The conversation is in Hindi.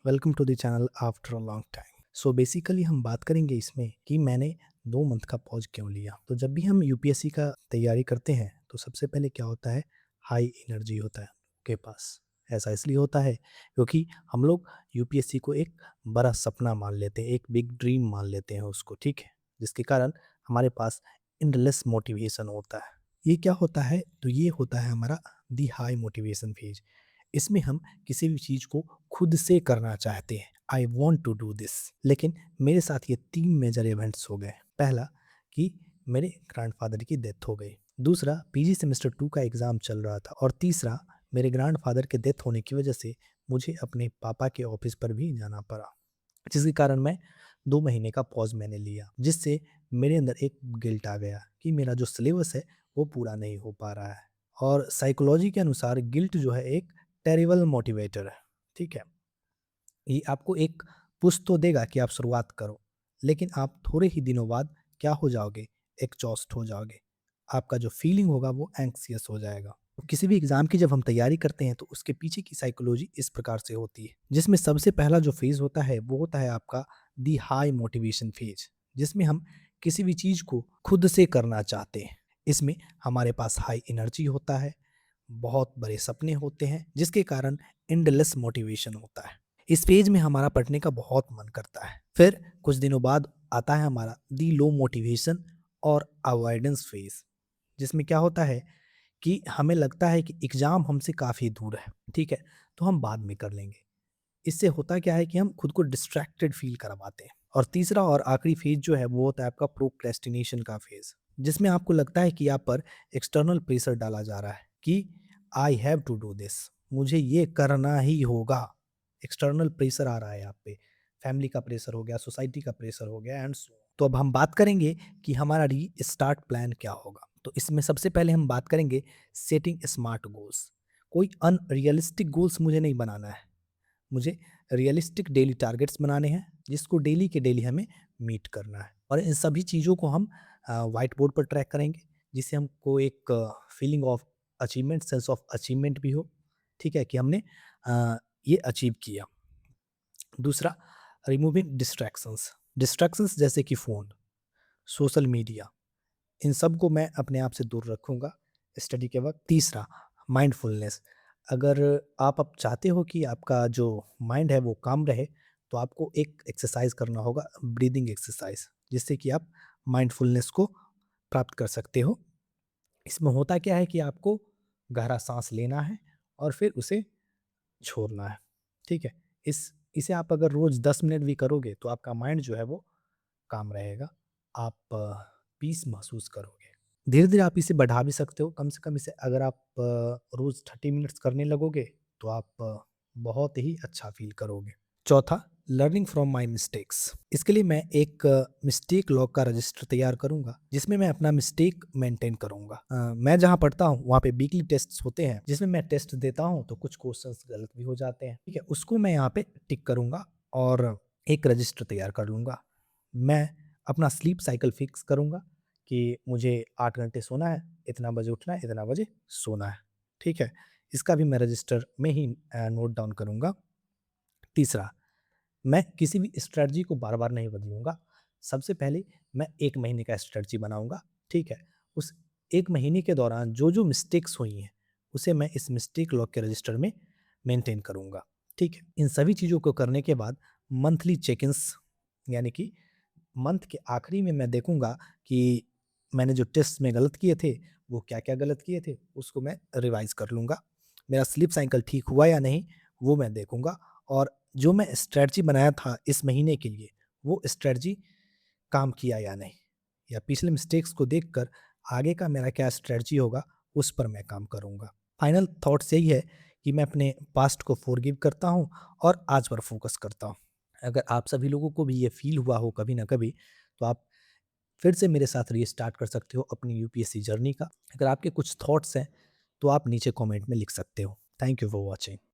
Welcome to the channel after a long time. So basically हम बात करेंगे इसमें कि मैंने 2 मंथ का पॉज़ क्यों लिया। तो जब भी हम यूपीएससी का तैयारी करते हैं तो सबसे पहले क्या होता है, हाई एनर्जी होता है के पास। ऐसा इसलिए होता है क्योंकि हम लोग यूपीएससी को एक बड़ा सपना मान लेते हैं, एक बिग ड्रीम मान लेते हैं उसको, ठीक है? जिसके कारण हमारे पास एंडलेस मोटिवेशन होता है। ये क्या होता है? तो ये होता है हमारा दी हाई मोटिवेशन फेज। इसमें हम किसी भी चीज़ को खुद से करना चाहते हैं, I want to do this. लेकिन मेरे साथ ये 3 मेजर इवेंट्स हो गए। पहला कि मेरे ग्रैंडफ़ादर की डेथ हो गई, दूसरा पीजी सेमेस्टर 2 का एग्ज़ाम चल रहा था और तीसरा मेरे ग्रैंडफ़ादर के डेथ होने की वजह से मुझे अपने पापा के ऑफ़िस पर भी जाना पड़ा, जिसके कारण मैं 2 महीने का पॉज़ मैंने लिया, जिससे मेरे अंदर एक गिल्ट आ गया कि मेरा जो सिलेबस है वो पूरा नहीं हो पा रहा है। और साइकोलॉजी के अनुसार गिल्ट जो है एक टेरिबल मोटिवेटर है, ठीक है? ये आपको एक पुश तो देगा कि आप शुरुआत करो, लेकिन आप थोड़े ही दिनों बाद क्या हो जाओगे, एग्ज़ॉस्ट हो जाओगे। आपका जो फीलिंग होगा वो एंग्ज़ियस हो जाएगा। तो किसी भी एग्ज़ाम की जब हम तैयारी करते हैं तो उसके पीछे की साइकोलॉजी इस प्रकार से होती है, जिसमें सबसे पहला जो फ़ेज़ होता है वो होता है आपका दी हाई मोटिवेशन फ़ेज़, जिसमें हम किसी भी चीज़ को खुद से करना चाहते हैं। इसमें हमारे पास हाई एनर्जी होता है, बहुत बड़े सपने होते हैं, जिसके कारण एंडलेस मोटिवेशन होता है। इस फेज में हमारा पढ़ने का बहुत मन करता है। फिर कुछ दिनों बाद आता है हमारा दी लो मोटिवेशन और अवॉइडेंस फेज, जिसमें क्या होता है कि हमें लगता है कि एग्ज़ाम हमसे काफ़ी दूर है, ठीक है? तो हम बाद में कर लेंगे। इससे होता क्या है कि हम खुद को डिस्ट्रैक्टेड फ़ील करवाते हैं। और तीसरा और आखिरी फ़ेज़ जो है वो होता है आपका प्रोक्रेस्टिनेशन का फ़ेज़, जिसमें आपको लगता है कि आप पर एक्सटर्नल प्रेशर डाला जा रहा है कि I have to do this, मुझे ये करना ही होगा। एक्सटर्नल प्रेशर आ रहा है आप पे, फैमिली का प्रेशर हो गया, सोसाइटी का प्रेशर हो गया एंड सो ऑन। तो अब हम बात करेंगे कि हमारा रीस्टार्ट प्लान क्या होगा। तो इसमें सबसे पहले हम बात करेंगे सेटिंग स्मार्ट गोल्स। कोई अनरियलिस्टिक गोल्स मुझे नहीं बनाना है। मुझे रियलिस्टिक डेली टारगेट्स बनाने हैं, जिसको डेली के डेली हमें मीट करना है। और इन सभी चीज़ों को हम व्हाइट बोर्ड पर ट्रैक करेंगे, जिससे हमको एक feeling of achievement, sense of achievement भी हो, ठीक है? कि हमने अ, ये अचीव किया। दूसरा, रिमूविंग डिस्ट्रैक्शंस। डिस्ट्रैक्शंस जैसे कि फ़ोन, सोशल मीडिया, इन सब को मैं अपने आप से दूर रखूँगा स्टडी के वक़्त। तीसरा, माइंडफुलनेस। अगर आप अब चाहते हो कि आपका जो माइंड है वो काम रहे, तो आपको एक एक्सरसाइज़ करना होगा, ब्रीदिंग एक्सरसाइज़, जिससे कि आप माइंडफुलनेस को प्राप्त कर सकते हो। इसमें होता क्या है कि आपको गहरा साँस लेना है और फिर उसे छोड़ना है, ठीक है? इसे आप अगर रोज़ 10 मिनट भी करोगे, तो आपका माइंड जो है वो काम रहेगा। आप पीस महसूस करोगे। धीरे-धीरे आप इसे बढ़ा भी सकते हो। कम से कम इसे अगर आप रोज़ 30 मिनट्स करने लगोगे, तो आप बहुत ही अच्छा फ़ील करोगे। चौथा, लर्निंग फ्रॉम माय मिस्टेक्स। इसके लिए मैं एक मिस्टेक लॉग का रजिस्टर तैयार करूँगा, जिसमें मैं अपना मिस्टेक मेंटेन करूँगा। मैं जहाँ पढ़ता हूँ, वहाँ पे वीकली टेस्ट्स होते हैं, जिसमें मैं टेस्ट देता हूँ, तो कुछ क्वेश्चंस गलत भी हो जाते हैं, ठीक है? उसको मैं यहाँ पे टिक करूँगा और एक रजिस्टर तैयार कर लूँगा। मैं अपना स्लीप साइकिल फिक्स करूँगा कि मुझे 8 घंटे सोना है, इतना बजे उठना है, इतना बजे सोना है, ठीक है? इसका भी मैं रजिस्टर में ही नोट डाउन करूँगा। तीसरा, मैं किसी भी स्ट्रैटेजी को बार-बार नहीं बदलूँगा। सबसे पहले मैं 1 महीने का स्ट्रैटेजी बनाऊँगा, ठीक है? उस 1 महीने के दौरान जो-जो मिस्टेक्स हुई हैं, उसे मैं इस मिस्टेक लॉग के रजिस्टर में मेंटेन करूँगा, ठीक है? इन सभी चीज़ों को करने के बाद मंथली चेक-इन्स, यानी कि मंथ के आखिरी में मैं देखूँगा कि मैंने जो टेस्ट में गलत किए थे, वो क्या-क्या गलत किए थे, उसको मैं रिवाइज़ कर लूँगा। मेरा स्लीप साइकिल ठीक हुआ या नहीं, वो मैं देखूँगा और जो मैं स्ट्रैटेजी बनाया था इस महीने के लिए, वो स्ट्रैटेजी काम किया या नहीं, या पिछले मिस्टेक्स को देखकर आगे का मेरा क्या स्ट्रैटेजी होगा, उस पर मैं काम करूँगा। फाइनल थॉट्स यही है कि मैं अपने पास्ट को फ़ॉरगिव करता हूँ और आज पर फ़ोकस करता हूँ। अगर आप सभी लोगों को भी ये फ़ील हुआ हो कभी ना कभी, तो आप फिर से मेरे साथ रीस्टार्ट कर सकते हो अपनी यूपीएससी जर्नी का। अगर आपके कुछ थॉट्स हैं, तो आप नीचे कमेंट में लिख सकते हो। Thank you for watching.